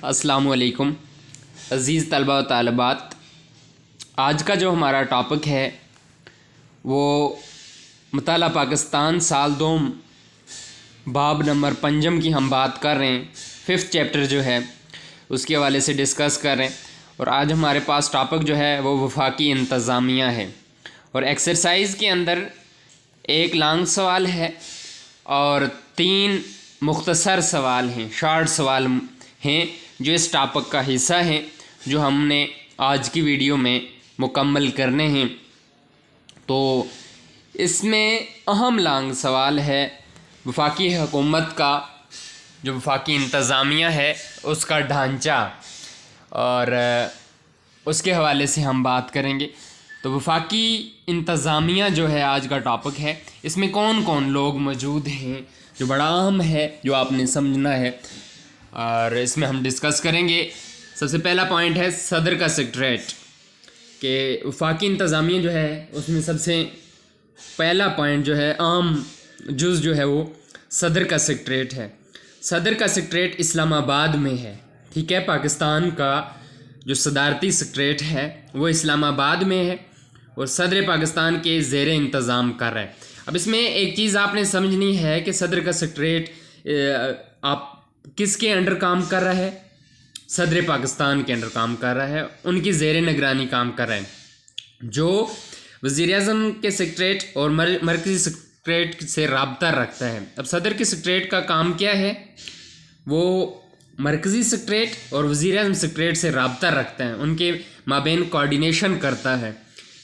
अस्सलामुअलैकुम अज़ीज़ तलबा व तालिबात। आज का जो हमारा टॉपिक है वो मुताला पाकिस्तान साल दोम बाब नंबर 5 की हम बात कर रहे हैं। 5th चैप्टर जो है उसके हवाले से डिस्कस कर रहे हैं। और आज हमारे पास टॉपिक जो है वो वफाकी इंतज़ामिया है। और एक्सरसाइज के अंदर एक लॉन्ग सवाल है और 3 मुख्तसर सवाल हैं, शॉर्ट सवाल हैं जो इस टॉपिक का हिस्सा हैं, जो हमने आज की वीडियो में मुकम्मल करने हैं। तो इसमें अहम लॉन्ग सवाल है वफाकी हुकूमत का, जो वफाकी इंतज़ामिया है उसका ढांचा, और उसके हवाले से हम बात करेंगे। तो वफाकी इंतज़ामिया जो है आज का टॉपिक है, इसमें कौन कौन लोग मौजूद हैं जो बड़ा अहम है, जो आपने समझना है, और इसमें हम डिस्कस करेंगे। सबसे पहला पॉइंट है सदर का सेक्रेटरीट के वफाकी इंतज़ामिया जो है उसमें सबसे पहला पॉइंट जो है अहम जुज़ जो है वो सदर का सेक्रेटरीट है। सदर का सेक्रेटरीट इस्लामाबाद में है, ठीक है। पाकिस्तान का जो सदारती सेक्रेटरीट है वो इस्लामाबाद में है और सदर पाकिस्तान के ज़ेर इंतज़ाम कर रहा है। अब इसमें एक चीज़ आपने समझनी है कि सदर का सेक्रेटरीट आप किसके अंडर काम कर रहा है? सदर पाकिस्तान के अंडर काम कर रहा है, उनकी ज़ेर निगरानी काम कर रहा है। जो वज़ीर-ए-आज़म के सेक्रेटरीट और मरकज़ी सेक्रेटरीट से रब्ता रखता है। अब सदर के सेक्रेटरीट का काम क्या है? वो मरकज़ी सेक्रेटरीट और वज़ीर-ए-आज़म सेक्रेटरीट से रब्ता रखता है, उनके माबैन कोऑर्डिनेशन करता है,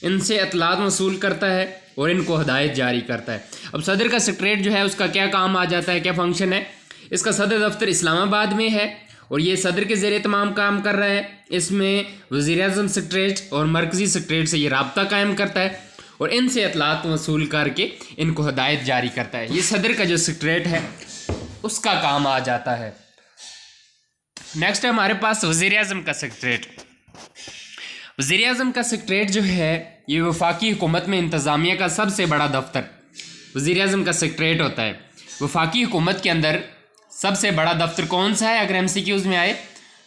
इनसे इत्तलात वसूल करता है और इनको हदायत जारी करता है। अब सदर का सेक्रेटरीट जो है उसका क्या काम आ जाता है, क्या फंक्शन है? इसका सदर दफ्तर इस्लामाबाद में है और ये सदर के ज़ेरे तमाम काम कर रहा है। इसमें वज़ीर-ए-आज़म सेक्रेटरीट और मरकज़ी सेक्रेटरीट से ये रब्ता कायम करता है और इनसे इत्तलात वसूल करके इनको हदायत जारी करता है। ये सदर का जो सेक्रेटरीट है उसका काम आ जाता है। नेक्स्ट है हमारे पास वज़ीर-ए-आज़म का सेक्रेटरीट। वज़ीर-ए-आज़म का सेक्रेटरीट जो है ये वफाकी हुकूमत में इंतज़ामिया का सबसे बड़ा दफ्तर वज़ीर-ए-आज़म का सेक्रेटरीट होता है। वफाकी हुकूमत के अंदर सबसे बड़ा दफ्तर कौन सा है? अगर MCQs में आए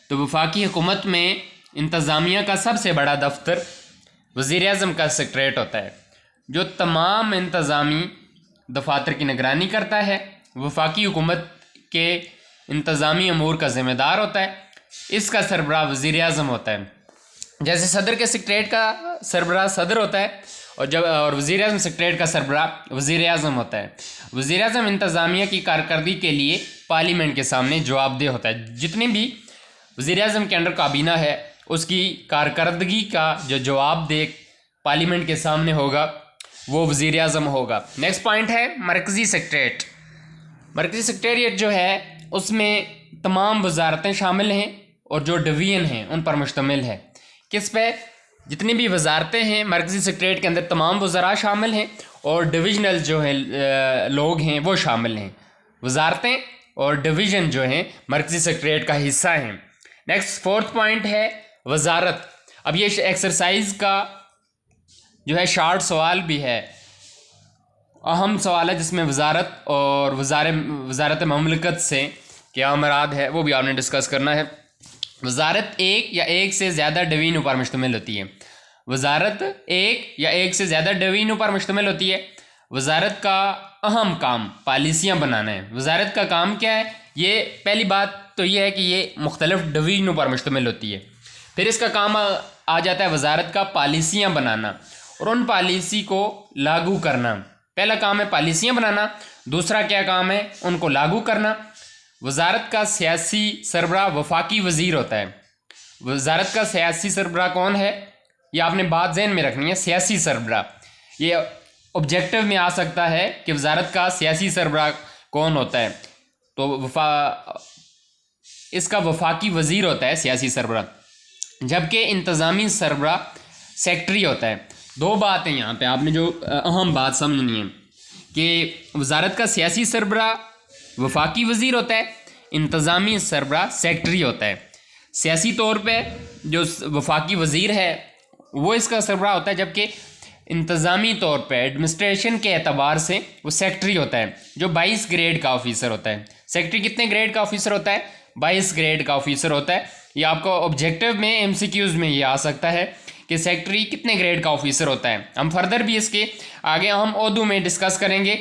तो वफाकी हुकूमत में इंतज़ामिया का सबसे बड़ा दफ्तर वज़ीर-ए-आज़म का सेक्रेटरीट होता है, जो तमाम इंतज़ामी दफातर की निगरानी करता है। वफाकी हुकूमत के इंतज़ामी अमूर का ज़िम्मेदार होता है। इसका सरबराह वज़ीर-ए-आज़म होता है। जैसे सदर के सेक्रेटरीट का सरबराह सदर होता है और वज़ीर-ए-आज़म सेक्रेटरीट का सरबराह वज़ीर-ए-आज़म होता है। वज़ीर-ए-आज़म इंतज़ामिया की कारकर्दगी के लिए पार्लियामेंट के सामने जवाबदेह होता है। जितने भी वज़ीर-ए-आज़म के अंडर काबीना है उसकी कारकर्दगी का जो जवाबदेह पार्लियामेंट के सामने होगा वो वज़ीर-ए-आज़म होगा। नेक्स्ट पॉइंट है मरकज़ी सेक्रेटरीट। मरकज़ी सेक्रेटरीट जो है उसमें तमाम वजारतें शामिल हैं और जो डिवीज़न हैं उन पर मुश्तमिल है। किस पे? जितनी भी वजारतें हैं मरकज़ी सेक्रेटरीट के अंदर तमाम वज़रा शामिल हैं और डिविजनल जो है लोग हैं वो शामिल हैं। वजारतें और डिवीज़न जो हैं मरकज़ी सेक्रेटरीट का हिस्सा हैं। नेक्स्ट 4th पॉइंट है वजारत। अब ये एक्सरसाइज का जो है शॉर्ट सवाल भी है, अहम सवाल है, जिसमें वजारत और वजारत ममलकत से क्या मुराद है वो भी आपने डिस्कस करना है। वजारत एक या एक से ज़्यादा डिवीज़नों पर मुश्तमिल होती है। वजारत एक या एक से ज़्यादा डिवीज़नों पर मुश्तमिल होती है। वजारत का अहम काम पॉलिसियाँ बनाना है। वजारत का काम क्या है? ये पहली बात तो ये है कि ये मुख्तलिफ डिवीज़नों पर मुश्तमिल होती है। फिर इसका काम आ जाता है वजारत का पॉलिसियाँ बनाना और उन पॉलिसी को लागू करना। पहला काम है पॉलिसियाँ बनाना, दूसरा क्या काम है? उनको लागू करना। वजारत का सियासी सरबराह वफाकी वज़ीर होता है। वजारत का सियासी सरबराह कौन है? ये आपने बात ज़हन में रखनी है। सियासी सरबराह ये ऑब्जेक्टिव में आ सकता है कि वजारत का सियासी सरबराह कौन होता है, तो इसका वफाकी वज़ीर होता है सियासी सरबराह, जबकि इंतज़ामी सरबराह सेक्रेटरी होता है। दो बातें यहाँ पे आपने जो अहम बात समझनी है कि वजारत का सियासी सरबराह वफाकी वज़ीर होता है, इंतज़ामी सरबराह सेक्रेटरी होता है। सियासी तौर पे जो वफाकी वज़ीर है वो इसका सरबराह होता है, जबकि इंतज़ामी तौर पे एडमिनिस्ट्रेशन के एतबार से वो सेक्रेटरी होता है, जो 22 ग्रेड का ऑफिसर होता है। सेक्रेटरी कितने ग्रेड का ऑफिसर होता है? 22 ग्रेड का ऑफिसर होता है। ये आपको ऑब्जेक्टिव में MCQs में ये आ सकता है कि सेक्रेटरी कितने ग्रेड का ऑफिसर होता है। हम फर्दर भी इसके आगे हम उर्दू में डिस्कस करेंगे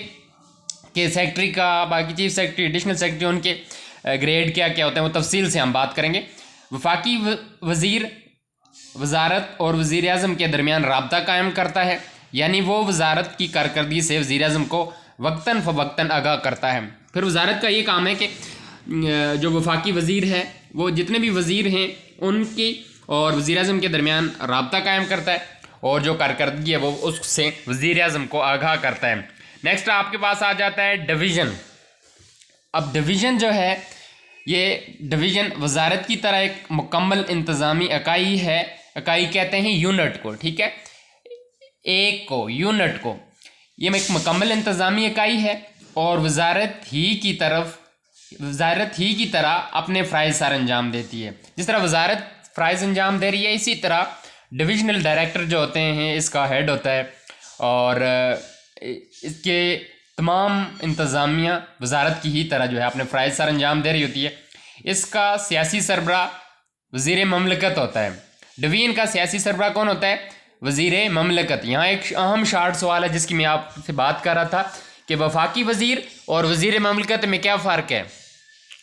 कि सेक्रेटरी का, बाकी चीफ सेक्रेटरी, एडिशनल सेक्रेटरी, उनके ग्रेड क्या क्या होते हैं, वो तफसील से हम बात करेंगे। वफाकी वज़ीर वजारत और वज़ीर आज़म के दरमियान राब्ता कायम करता है, यानी वो वजारत की कारकर्दगी से वज़ीर आज़म को वक्तन फ़वक्तन आगाह करता है। फिर वजारत का ये काम है कि जो वफाकी वज़ीर है वो जितने भी वज़ीर हैं उनकी और वज़ीर आज़म के दरमियान राब्ता कायम करता है, और जो कारकर्दगी है वो उससे वज़ीर आज़म को आगाह करता है। नेक्स्ट आपके पास आ जाता है डिवीज़न। अब डिवीज़न जो है, ये डिवीज़न वजारत की तरह एक मुकम्मल इंतज़ामी इकाई है। इकाई कहते हैं यूनिट को, ठीक है, एक को, यूनिट को। ये एक मुकम्मल इंतज़ामी इकाई है और वजारत ही की तरह अपने फ़राइज़ सर अंजाम देती है। जिस तरह वजारत फ़राइज़ अंजाम दे रही है, इसी तरह डिविजनल डायरेक्टर जो होते हैं इसका हेड होता है, और इसके तमाम इंतज़ामिया वजारत की ही तरह जो है अपने फ़राइज़ सर अंजाम दे रही होती है। इसका सियासी सरबराह वज़ीर ममलकत होता है। डिवीज़न का सियासी सरबराह कौन होता है? वज़ीर ममलकत। यहाँ एक अहम शार्ट सवाल है जिसकी मैं आपसे बात कर रहा था कि वफाकी वज़ीर और वज़ीर ममलकत में क्या फ़र्क है,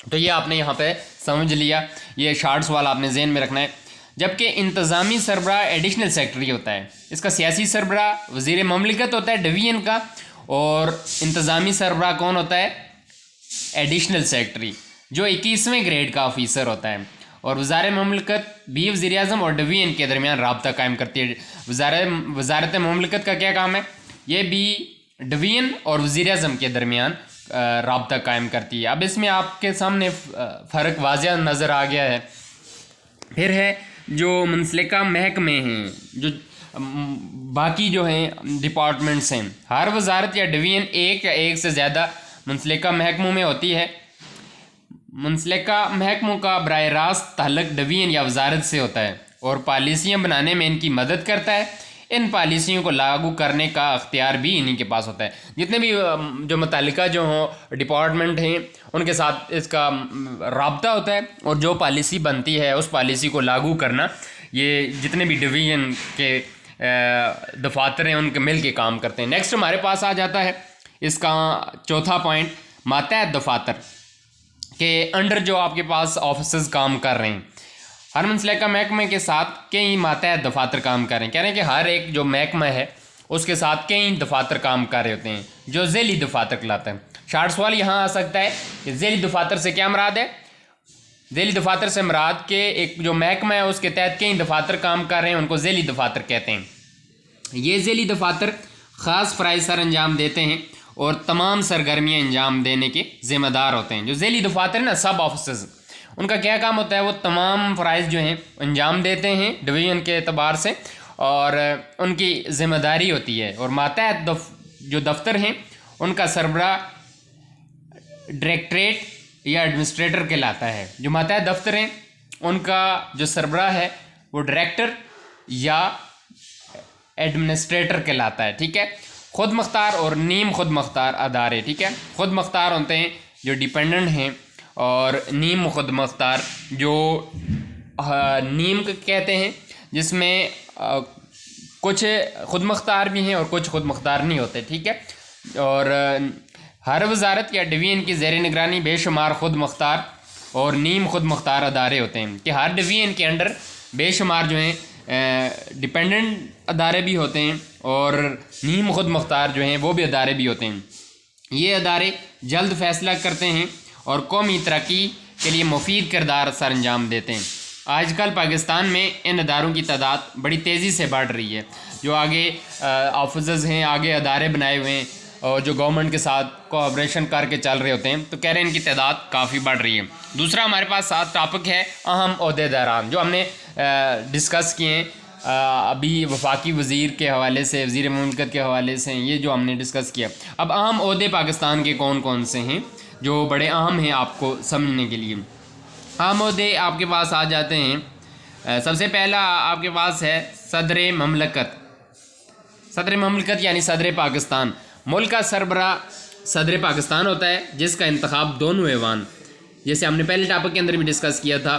तो ये आपने यहाँ पे समझ लिया। ये शार्ट सवाल आपने ज़हन में रखना है। जबकि इंतज़ामी सरबराह एडिशनल सेक्रेटरी होता है, इसका सियासी सरबराह वज़ीर ममलकत होता है डिवीज़न का, और इंतज़ामी सरबराह कौन होता है? एडिशनल सेक्रेटरी, जो 21वें ग्रेड का ऑफिसर होता है। और वज़ारत ममलकत भी वज़ीर आज़म और डिवीज़न के दरमियान राब्ता कायम करती है। वज़ारत ममलकत का क्या काम है? ये भी डिवीज़न और वज़ीर आज़म के दरमियान राब्ता कायम करती है। अब इसमें आपके सामने फ़र्क वाज़िह नज़र आ गया है। फिर है जो मुंसलिका महकमे हैं, जो बाकी जो हैं डिपार्टमेंट्स हैं, हर वजारत या डिवीज़न एक या एक से ज़्यादा मुंसलिका महकमों में होती है। मुंसलिका महकमों का बराह रास्त ताल्लुक़ डिवीज़न या वजारत से होता है और पॉलिसियाँ बनाने में इनकी मदद करता है। इन पॉलिसियों को लागू करने का अख्तियार भी इन्हीं के पास होता है। जितने भी जो मुतल्लिका जो हों डिपार्टमेंट हैं उनके साथ इसका राब्ता होता है, और जो पॉलिसी बनती है उस पॉलिसी को लागू करना ये जितने भी डिवीज़न के दफातर हैं उनके मिल के काम करते हैं। नेक्स्ट हमारे पास आ जाता है इसका चौथा पॉइंट, मातहत दफातर के अंडर जो आपके पास ऑफिसर्स काम कर रहे हैं। हर मुंसलिका महकमे के साथ कई मातहत दफातर काम कर रहे हैं। कह रहे हैं कि हर एक जो महकमा है उसके साथ कई दफातर काम कर रहे होते हैं, जो ज़ैली दफातर कहलाता है। शार्ट सवाल यहाँ आ सकता है कि ज़ैली दफातर से क्या मुराद है? ज़ैली दफातर से मुराद के एक जो महकमा है उसके तहत कई दफातर काम कर रहे हैं, उनको ज़ैली दफातर कहते हैं। ये ज़ैली दफातर ख़ास फ़राइज़ सर अंजाम देते हैं और तमाम सरगर्मियाँ अंजाम देने के ज़िम्मेदार होते हैं। जो ज़ैली दफातर ना, सब ऑफिसर्स, उनका क्या काम होता है? वो तमाम फ़राइज़ जो हैं अंजाम देते हैं डिवीज़न के एतबार से, और उनकी ज़िम्मेदारी होती है। और मातहत जो दफ्तर हैं उनका सरबराह डायरेक्टरेट या एडमिनिस्ट्रेटर कहलाता है। जो मातहत दफ्तर हैं उनका जो सरबराह है वो डायरेक्टर या एडमिनिस्ट्रेटर कहलाता है, ठीक है। ख़ुद मुख्तार और नीम खुद मुख्तार अदारे, ठीक है। ख़ुद मुख्तार होते हैं जो डिपेंडेंट हैं, और नीम खुद मुख्तार जो नीम कहते हैं, जिसमें कुछ खुद मुख्तार भी हैं और कुछ खुद मुख्तार नहीं होते, ठीक है। और हर वजारत या डिवीज़न की ज़ेर निगरानी बेशुमार खुद मुख्तार और नीम खुद मुख्तार अदारे होते हैं, कि हर डिवीज़न के अंडर बेशुमार जो हैं डिपेंडेंट अदारे भी होते हैं और नीम खुद मुख्तार जो हैं वो भी अदारे भी होते हैं। ये अदारे जल्द फैसला करते हैं और कौमी तरक्की के लिए मुफीद किरदार सर अंजाम देते हैं। आजकल पाकिस्तान में इन अदारों की तादाद बड़ी तेज़ी से बढ़ रही है। जो आगे ऑफिसर्स हैं, आगे अदारे बनाए हुए हैं और जो गवर्नमेंट के साथ कोऑपरेशन करके चल रहे होते हैं, तो कह रहे हैं इनकी तादाद काफ़ी बढ़ रही है। दूसरा हमारे पास साथ टॉपिक है अहम ओहदेदारान, जो हमने डिस्कस किए हैं अभी वफाकी वज़ीर के हवाले से, वज़ीर ममलकत के हवाले से, ये जो हमने डिस्कस किया। अब अहम ओहदे पाकिस्तान के कौन कौन से हैं जो बड़े अहम हैं आपको समझने के लिए। अहम ओहदे आपके पास आ जाते हैं। सबसे पहला आपके पास है सदर ममलकत। सदर ममलकत यानी सदर पाकिस्तान। मुल्क का सरबराह सदर पाकिस्तान होता है, जिसका इंतखाब दोनों ऐवान जैसे हमने पहले टॉपिक के अंदर भी डिस्कस किया था,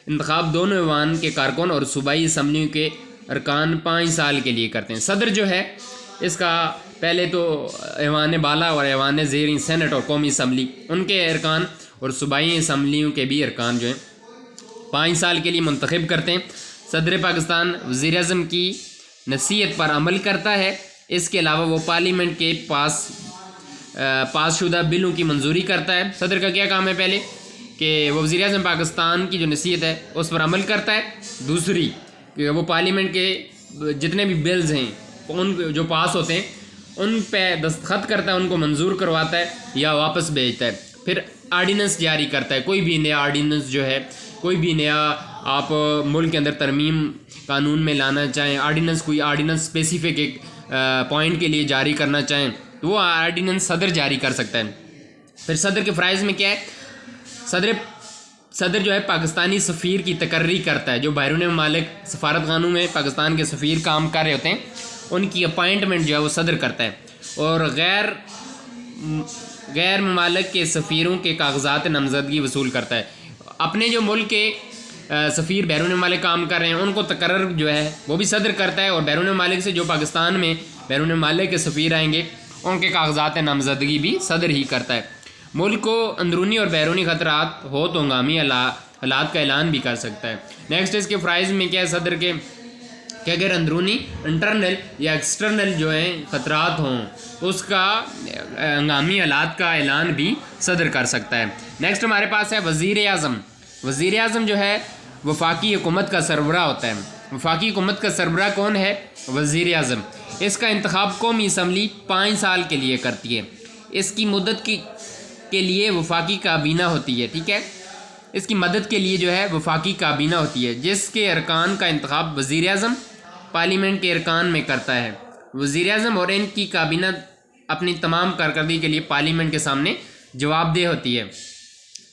इंतखाब दोनों ऐवान के कारकुन और सूबाई असम्बलियों के अरकान 5 साल के लिए करते हैं। सदर जो है इसका पहले तो ऐवान बाला और ऐवान ज़ेर सेनेट और कौमी असम्बली उनके अरकान और सूबाई असम्बलियों के भी अरकान जो हैं 5 साल के लिए मुंतखब करते हैं। सदर पाकिस्तान वज़ीर आज़म की नसीहत पर अमल करता है। इसके अलावा वो पार्लियामेंट के पासशुदा बिलों की मंजूरी करता है। सदर का क्या काम है पहले कि वो वज़ीर आज़म पाकिस्तान की जो नसीहत है उस पर अमल करता है। दूसरी कि वो पार्लियामेंट के जितने भी बिल्स हैं उन जो पास होते हैं उन पे दस्तखत करता है, उनको मंजूर करवाता है या वापस भेजता है। फिर आर्डीनेंस जारी करता है। कोई भी नया आर्डीनेंस जो है, कोई भी नया आप मुल्क के अंदर तरमीम कानून में लाना चाहें, आर्डीनेंस कोई आर्डीनेंस स्पेसिफिक एक पॉइंट के लिए जारी करना चाहें तो वो आर्डीनेंस सदर जारी कर सकता है। फिर सदर के फ़राइज़ में क्या है, सदर जो है पाकिस्तानी सफ़ीर की तकर्री करता है। जो बैरून ममालिक सफारत खानों में पाकिस्तान के सफ़ीर काम कर रहे होते हैं उनकी अपॉइंटमेंट जो है वो सदर करता है। और गैर ममालिक के सफ़ीरों के कागजात नामज़दगी वसूल करता है। अपने जो मुल्क के सफ़ीर बैरून ममालिक काम कर रहे हैं उनको तकर्र जो है वो भी सदर करता है। और बैरून ममालिक से जो पाकिस्तान में बैरून ममालिक के सफ़ीर आएंगे उनके कागजात नामज़दगी भी सदर ही करता है। मुल्क को अंदरूनी और बैरूनी ख़तरात हो तो हंगामी हालात का ऐलान भी कर सकता है। नेक्स्ट इसके फ़राइज़ में क्या है सदर के कि अगर अंदरूनी इंटरनल या एक्सटर्नल जो है ख़तरात हों तो उसका हंगामी हालात का ऐलान भी सदर कर सकता है। नेक्स्ट हमारे पास है वज़ीर आज़म। वज़ीर आज़म जो है वफाकी हुकूमत का सरबराह होता है। वफाकी हुकूमत का सरबराह कौन है? वज़ीर आज़म। इसका इंतखाब कौमी असम्बली 5 साल के लिए करती है। इसकी मुद्दत के लिए वफाकी काबीना होती है। ठीक है, इसकी मदद के लिए जो है वफाकी काबीना होती है जिसके अरकान का इंतखाब वज़ीर आज़म पार्लियामेंट के अरकान में करता है। वज़ीर आज़म और इनकी काबीना अपनी तमाम कारकर्दगी के लिए पार्लियामेंट के सामने जवाबदेह होती है।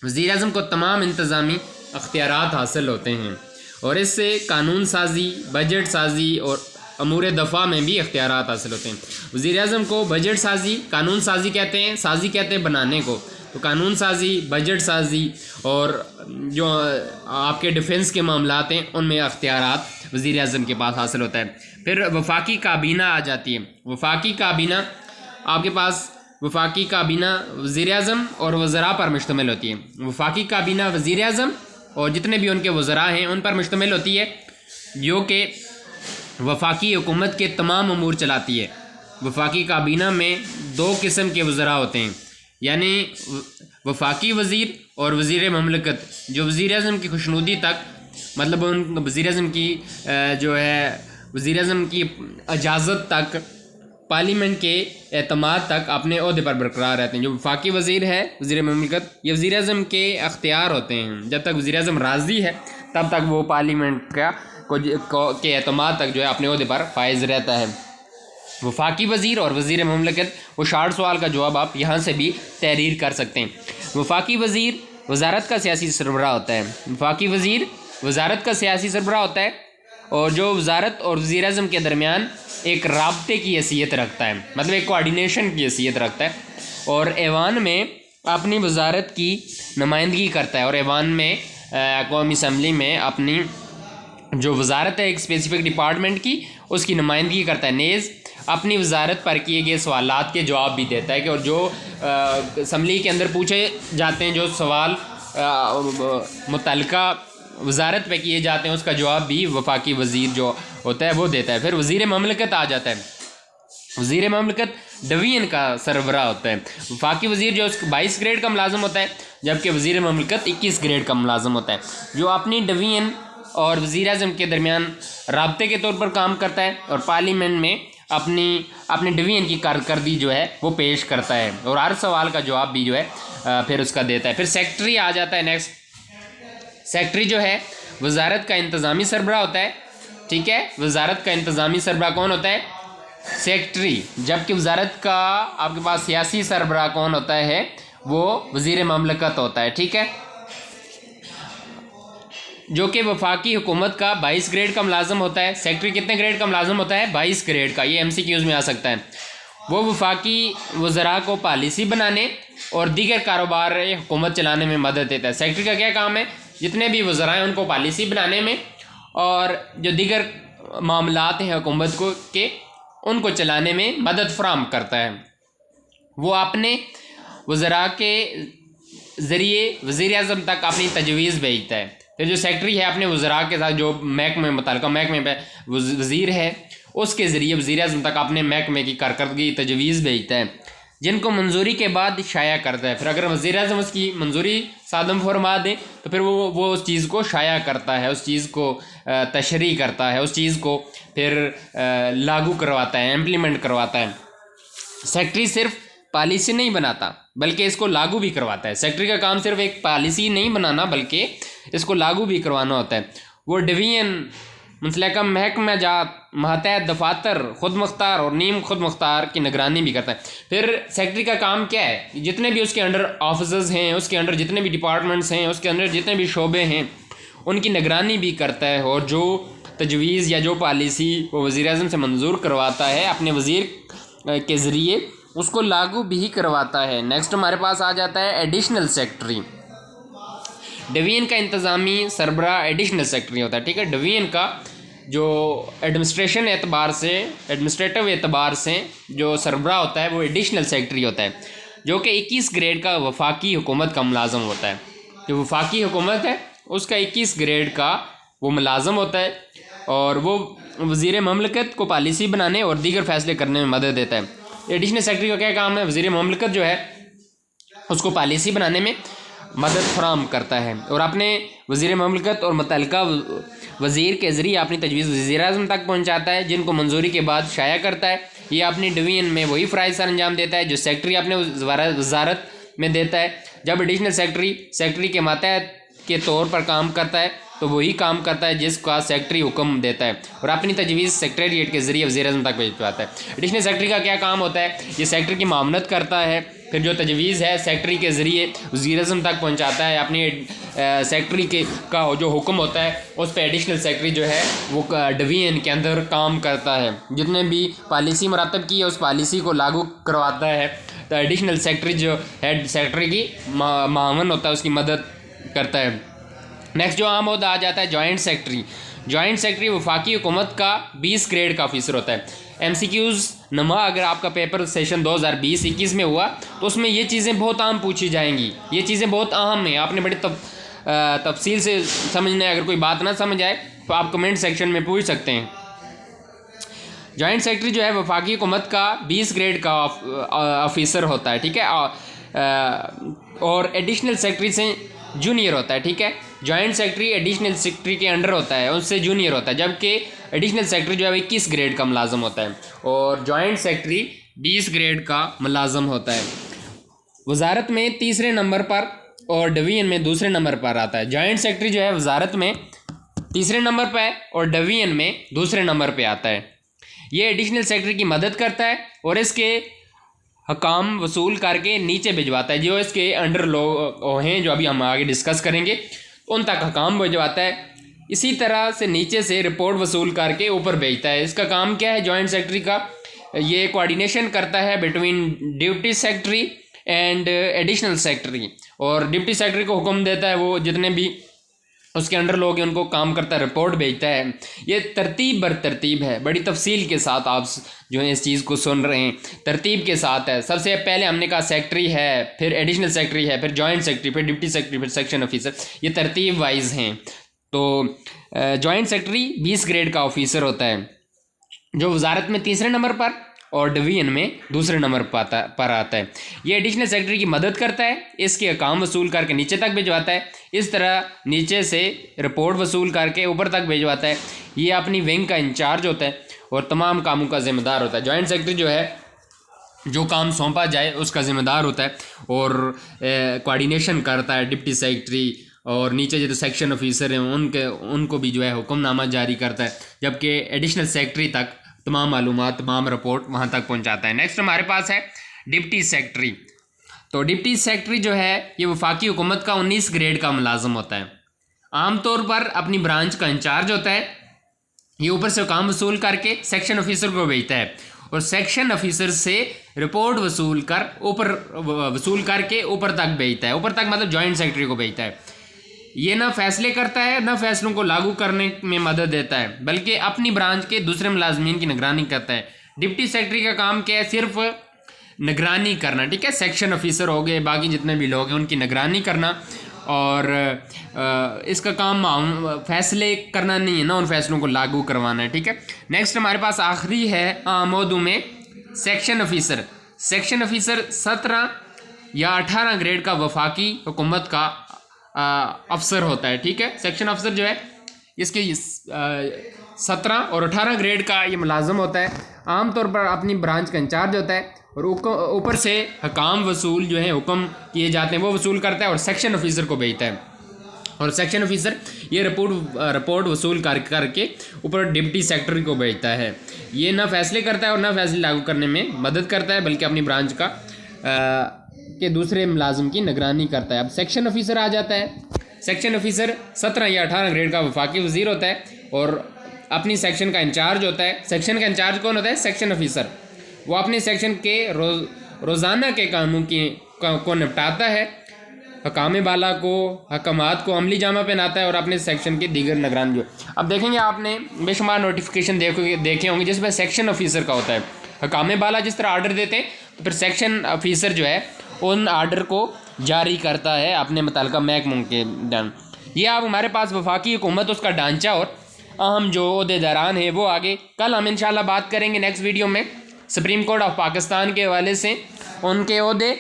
वज़ीर आज़म को तमाम इंतज़ामी अख्तियारात हासिल होते हैं और इससे कानून साजी, बजट साजी और अमूर दफ़ा में भी अख्तियारात हासिल होते हैं। वज़ीर आज़म को बजट साजी, कानून साजी कहते हैं, साजी कहते हैं बनाने को, तो कानून साजी, बजट साजी और जो आपके डिफेंस के मामलात हैं उनमें अख्तियारात वज़ीर आज़म के पास हासिल होता है। फिर वफाकी काबीना आ जाती है। वफाकी काबीना आपके पास वफाकी काबीना वज़ीर आज़म और वज़रा पर मुश्तमिल होती है। वफाकी काबीना वज़ीर आज़म और जितने भी उनके वज़रा हैं उन पर मुश्तमिल होती है जो कि वफाकी हुकूमत के तमाम अमूर चलाती है। वफाकी काबीना में 2 किस्म के वज़रा होते हैं, यानी वफाकी वज़ीर और वज़ीर ममलकत, जो वज़ीर आज़म की खुशनुदी तक, मतलब उन वज़ीर आज़म की जो है वज़ीर आज़म की इजाज़त तक, पार्लियामेंट के एतमाद तक अपने ओहदे पर बरकरार रहते हैं। जो वफाकी वज़ीर है, वज़ीर ममलकत, ये वज़ीर आज़म के अख्तियार होते हैं। जब तक वज़ीर आज़म राज़ी है तब तक वो पार्लियामेंट के एतमाद तक जो है अपने ओहदे पर फाइज रहता है। वफाकी वज़ीर और वज़ीर ममलकत, वो 60 सवाल का जवाब आप यहाँ से भी तहरीर कर सकते हैं। वफाकी वज़ीर वज़ारत का सियासी सरबराह होता है। वफाकी वज़ीर वज़ारत का सियासी सरबराह होता है और जो वज़ारत और वज़ीर आज़म के दरमियान एक राब्ते की हैसियत रखता है, मतलब एक कोऑर्डिनेशन की हैसियत रखता है और ऐवान में अपनी वज़ारत की नुमाइंदगी करता है और ऐवान में कौमी असम्बली में अपनी जो वज़ारत है एक स्पेसिफिक डिपार्टमेंट की उसकी नुमाइंदगी करता है। नेज़ अपनी वज़ारत पर किए गए सवालात के जवाब भी देता है कि और जो असम्बली के अंदर पूछे जाते हैं, जो सवाल मुतल्लिका वज़ारत पे किए जाते हैं, उसका जवाब भी वफाकी वज़ीर जो होता है वो देता है। फिर वज़ीर ममलकत आ जाता है। वज़ीर ममलकत डिवीज़न का सरबराह होता है। वफाकी वज़ीर जो 22 ग्रेड का मुलाज़िम होता है, जबकि वज़ीर ममलकत 21 ग्रेड का मुलाज़िम होता है, जो अपनी डिवीज़न और वज़ीर आज़म के दरमियान राब्ते के तौर पर काम करता है और पार्लियामेंट में अपनी डिवीज़न की कारकर्दगी जो है वो पेश करता है और हर सवाल का जवाब भी जो है फिर उसका देता है। फिर सेक्रेटरी आ जाता है। नेक्स्ट, सेक्रेटरी जो है वज़ारत का इंतज़ामी सरबराह होता है। ठीक है, वज़ारत का इंतज़ामी सरबराह कौन होता है? सेक्रेटरी। जबकि वज़ारत का आपके पास सियासी सरबराह कौन होता है? वो वज़ीर ममलकत होता है। ठीक है, जो कि वफाकी हुकूमत का 22 ग्रेड का मुलाज़िम होता है। सेक्रेटरी कितने ग्रेड का मुलाज़िम होता है? 22 ग्रेड का। ये MCQs में आ सकता है। वो वफाकी वज़रा को पॉलिसी बनाने और दीगर कारोबार हुकूमत चलाने में मदद देता है। सेक्रेटरी का क्या काम है? जितने भी वज़रा हैं उनको पॉलिसी बनाने में और जो दीगर मामलात हैं हुकूमत को के उनको चलाने में मदद फराहम करता है। वो अपने वज़रा के ज़रिए वज़ीर-ए-आज़म तक अपनी तजवीज़ भेजता है। फिर जो सेक्रेटरी है अपने वज़रा के साथ जो महकमे मुतल्लिक़ा महकमे पे वज़ीर है उसके ज़रिए वज़ीर-ए-आज़म तक अपने महकमे की कारकर्दगी तजवीज़ भेजता है, जिनको मंजूरी के बाद शाया करता है। फिर अगर वज़ीर-ए-आज़म उसकी मंजूरी सादम फरमा दें तो फिर वो उस चीज़ को शाया करता है, उस चीज़ को तशरीह करता है, उस चीज़ को फिर लागू करवाता है, इम्प्लीमेंट करवाता है। सेक्रेटरी सिर्फ पॉलिसी नहीं बनाता बल्कि इसको लागू भी करवाता है। सेक्रेटरी का काम सिर्फ एक पॉलिसी नहीं बनाना बल्कि इसको लागू भी करवाना होता है। वो डिवीज़न मुतल्लिक़ा महकमा जात मातहत दफातर खुद मुख्तार और नीम खुद मुख्तार की निगरानी भी करता है। फिर सेक्रेटरी का काम क्या है? जितने भी उसके अंडर ऑफिसर्स हैं, उसके अंडर जितने भी डिपार्टमेंट्स हैं, उसके अंदर जितने भी शोबे हैं उनकी निगरानी भी करता है और जो तजवीज़ या जो पॉलिसी वो वज़ीर-ए-आज़म से मंजूर करवाता है अपने वज़ीर के ज़रिए उसको लागू भी करवाता है। नेक्स्ट हमारे पास आ जाता है एडिशनल सेक्रेटरी। डिवीज़न का इंतज़ामी सरबरा एडिशनल सेक्रेटरी होता है, ठीक है। डिवीज़न का जो एडमिनिस्ट्रेटिव एतबार से जो सरबरा होता है वो एडिशनल सेक्रेटरी होता है, जो कि 21 ग्रेड का वफाकी हुकूमत का मुलाज़म होता है। जो वफाकी हुकूमत है उसका 21 ग्रेड का वो मुलाज़म होता है और वो वज़ीर ममलकत को पॉलिसी बनाने और दीगर फैसले करने में मदद देता है। एडिशनल सेक्रेटरी का क्या काम है? वज़ीर ममलकत जो है उसको पॉलिसी बनाने में मदद फराहम करता है और अपने वज़ीर ममलकत और मुतल्लिक़ा वज़ीर के ज़रिए अपनी तजवीज़ वज़ीर-ए-आज़म तक पहुँचाता है, जिनको मंजूरी के बाद शाया करता है। ये अपनी डिवीज़न में वही फ़राइज़ सर अंजाम देता है जो सेक्रेटरी अपने वज़ारत में देता है। जब एडिशनल सेक्रेटरी के मातहत के तौर पर काम करता है तो वही काम करता है जिसका सेक्रेटरी हुक्म देता है और अपनी तजवीज़ सेक्रेटरीट के ज़रिए वज़ीर-ए-आज़म तक भेजवाता है। एडिशनल सेक्रेटरी का क्या काम होता है? ये सेक्रेटरी की मामलत करता है, फिर जो तजवीज़ है सेक्रेटरी के ज़रिए वज़ीर-ए-आज़म तक पहुँचाता है। अपनी सेक्रेटरी का जो हुक्म होता है उस पर एडिशनल सेक्रेटरी जो है वो डिवीज़न के अंदर काम करता है, जितने भी पॉलिसी मुरतब की है उस पॉलिसी को लागू करवाता है। तो एडिशनल सेक्रेटरी जो है सेक्रेटरी की मावन होता है, उसकी मदद करता है। नेक्स्ट जो आम होता आ जाता है जॉइंट सेक्रेटरी। जॉइंट सेक्रेटरी वफाकी हुकूमत का 20 ग्रेड का ऑफिसर होता है। MCQs नमा अगर आपका पेपर सेशन 2020-21 में हुआ तो उसमें ये चीज़ें बहुत आम पूछी जाएंगी, ये चीज़ें बहुत अहम हैं, आपने बड़ी तफसील से समझना है। अगर कोई बात ना समझ आए तो आप कमेंट सेक्शन में पूछ सकते हैं। जॉइंट सेक्रेटरी जो है वफाकी हुकूमत का 20 ग्रेड का ऑफिसर होता है, ठीक है, और एडिशनल सेक्रेटरी से जूनियर होता है, ठीक है। जॉइंट सेक्रेटरी एडिशनल सेक्रेटरी के अंडर होता है, उससे जूनियर होता है, जबकि एडिशनल सेक्रेटरी जो है 21 ग्रेड का मुलाजम होता है और जॉइंट सेक्रेटरी 20 ग्रेड का मुलाजम होता है। वजारत में तीसरे नंबर पर और डिवीज़न में दूसरे नंबर पर आता है। जॉइंट सेक्रेटरी जो है वजारत में तीसरे नंबर पर है और डिवीज़न में दूसरे नंबर पर आता है। ये एडिशनल सेक्रेटरी की मदद करता है और इसके हकाम वसूल करके नीचे भिजवाता है। जो इसके अंडर लोग हैं जो अभी हम आगे डिस्कस करेंगे उन तक हकाम भिजवाता है। इसी तरह से नीचे से रिपोर्ट वसूल करके ऊपर भेजता है। इसका काम क्या है जॉइंट सेक्रेटरी का? ये कोऑर्डिनेशन करता है between deputy secretary and additional secretary, और डिप्टी सेक्रेटरी को हुक्म देता है वो जितने भी उसके अंडर लोग हैं उनको काम करता है, रिपोर्ट भेजता है। ये तरतीब बर तरतीब है, बड़ी तफसील के साथ आप जो है इस चीज़ को सुन रहे हैं, तरतीब के साथ है। सबसे पहले हमने कहा सेक्रेटरी है, फिर एडिशनल सेक्रेटरी है, फिर जॉइंट सेक्रेटरी, फिर डिप्टी सेक्रेटरी, फिर सेक्शन ऑफिसर, ये तरतीब वाइज हैं। तो जॉइंट सेक्रेटरी 20 ग्रेड का ऑफिसर होता है जो वजारत में तीसरे नंबर पर और डिवीज़न में दूसरे नंबर पर आता है। ये एडिशनल सेक्रेटरी की मदद करता है, इसके काम वसूल करके नीचे तक भिजवाता है। इस तरह नीचे से रिपोर्ट वसूल करके ऊपर तक भिजवाता है। ये अपनी विंग का इंचार्ज होता है और तमाम कामों का ज़िम्मेदार होता है। जॉइंट सेक्रेटरी जो है जो काम सौंपा जाए उसका ज़िम्मेदार होता है और कोऑर्डिनेशन करता है डिप्टी सेक्रेटरी, और नीचे जो सेक्शन ऑफिसर हैं उनको भी जो है हुक्मनामा जारी करता है, जबकि एडिशनल सेक्रेटरी तक तमाम मालूमात तमाम रिपोर्ट वहाँ तक पहुँचाता है। नेक्स्ट हमारे पास है डिप्टी सेक्रेटरी। तो डिप्टी सेक्रेटरी जो है ये वफाकी हुकूमत का 19 ग्रेड का मुलाजम होता है। आमतौर पर अपनी ब्रांच का इंचार्ज होता है। ये ऊपर से काम वसूल करके सेक्शन ऑफिसर को भेजता है और सेक्शन ऑफिसर से रिपोर्ट वसूल करके ऊपर तक भेजता है। ऊपर तक मतलब जॉइंट सेक्रेटरी को भेजता है। ये ना फैसले करता है ना फैसलों को लागू करने में मदद देता है, बल्कि अपनी ब्रांच के दूसरे मुलाजमीन की निगरानी करता है। डिप्टी सेक्रेटरी का काम क्या है? सिर्फ निगरानी करना, ठीक है। सेक्शन ऑफिसर हो गए, बाकी जितने भी लोग हैं उनकी निगरानी करना, और इसका काम फैसले करना नहीं है ना, उन फैसलों को लागू करवाना है, ठीक है। नेक्स्ट हमारे पास आखिरी है मौजू में सेक्शन ऑफिसर। सेक्शन ऑफिसर 17 या 18 ग्रेड का वफाकी हुकूमत का अफसर होता है, ठीक है। सेक्शन अफसर जो है इसके 17 और 18 ग्रेड का ये मुलाजम होता है। आमतौर पर अपनी ब्रांच का इंचार्ज होता है और ऊपर से हकाम वसूल जो है हुक्म किए जाते हैं वो वसूल करता है और सेक्शन ऑफिसर को भेजता है। और सेक्शन ऑफिसर ये रिपोर्ट वसूल करके ऊपर डिप्टी सेक्रेटरी को भेजता है। ये ना फैसले करता है और ना फैसले लागू करने में मदद करता है, बल्कि अपनी ब्रांच का के दूसरे मुलाजिम की निगरानी करता है। अब सेक्शन ऑफिसर आ जाता है। सेक्शन ऑफिसर 17 या 18 ग्रेड का वफाकी वज़ीर होता है और अपनी सेक्शन का इंचार्ज होता है। सेक्शन का इंचार्ज कौन होता है? Section officer. वो अपने सेक्शन के रोज़ाना के कामों को निपटाता है, हकाम बाला को, हकामात को अमली जामा पहनाता है और अपने सेक्शन के दीगर निगरान जो। अब देखेंगे आपने बेशुमार नोटिफिकेशन देखे होंगे जिसमें सेक्शन ऑफिसर का होता है। हकाम बाला जिस तरह आर्डर देते हैं तो फिर सेक्शन ऑफिसर जो है उन आर्डर को जारी करता है अपने मुताल्लिका महकमों के दन। ये आप हमारे पास वफाकी हुकूमत, उसका ढांचा और अहम जो ओहदेदारान हैं वो आगे कल हम इंशाल्लाह बात करेंगे नेक्स्ट वीडियो में। सुप्रीम कोर्ट ऑफ पाकिस्तान के हवाले से उनके ओहदे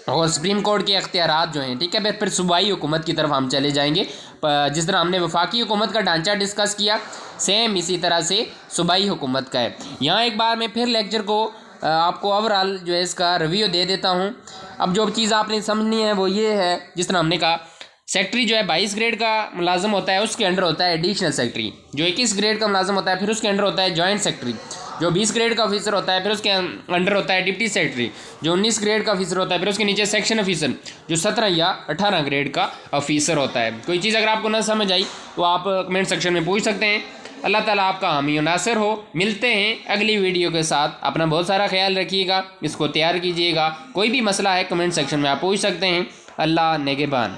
और सुप्रीम कोर्ट के अख्तियारात जो हैं, ठीक है। फिर सूबाई हुकूमत की तरफ हम चले जाएंगे। जिस तरह हमने वफाकी हुकूमत का ढांचा डिस्कस किया, सेम इसी तरह से सूबाई हुकूमत का है। यहाँ एक बार मैं फिर लेक्चर को आपको ओवरऑल जो है इसका रिव्यू दे देता हूँ। अब जो चीज़ आपने समझनी है वो ये है, जिस तरह हमने कहा सेक्रेटरी जो है 22 ग्रेड का मुलाजम होता है, उसके अंडर होता है एडिशनल सेक्रेटरी। जो 21 ग्रेड का मुलाजम होता है फिर उसके अंडर होता है जॉइंट सेक्रेटरी। जो 20 ग्रेड का ऑफिसर होता है फिर उसके अंडर होता है डिप्टी सेक्रेटरी। जो 19 ग्रेड का ऑफिसर होता है फिर उसके नीचे सेक्शन ऑफिसर, जो 17 या 18 ग्रेड का ऑफिसर होता है। कोई चीज़ अगर आपको ना समझ आई तो आप कमेंट सेक्शन में पूछ सकते हैं। अल्लाह ताला आपका हामी नासिर हो। मिलते हैं अगली वीडियो के साथ। अपना बहुत सारा ख्याल रखिएगा, इसको तैयार कीजिएगा। कोई भी मसला है कमेंट सेक्शन में आप पूछ सकते हैं। अल्लाह नेगेबान।